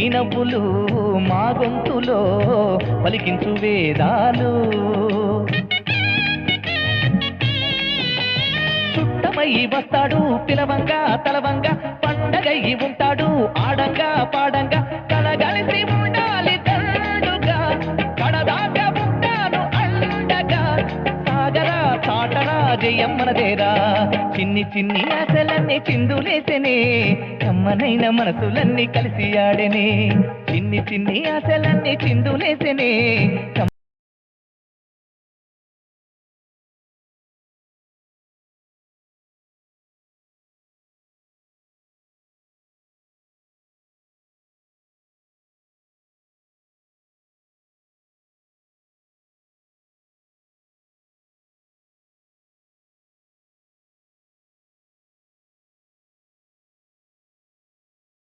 నవ్వులు మా గొంతులో పలికించు వేదాలు చుట్టమయ్యి వస్తాడు పిలవంగా తలవంగా పండగయ్యి ఉంటాడు ఆడంగా పాడంగా కలగలిసి ఉండాలి తండుగా కడదాకా ఉంటాను అండగా సాగరా చాటరా జయమ్మనదేరా చిన్ని చిన్ని ఆశలన్నీ చిందులేసెనే కమ్మనైన మనసులన్నీ కలిసి ఆడెనే చిన్ని చిన్ని ఆశలన్నీ చిందులేసెనే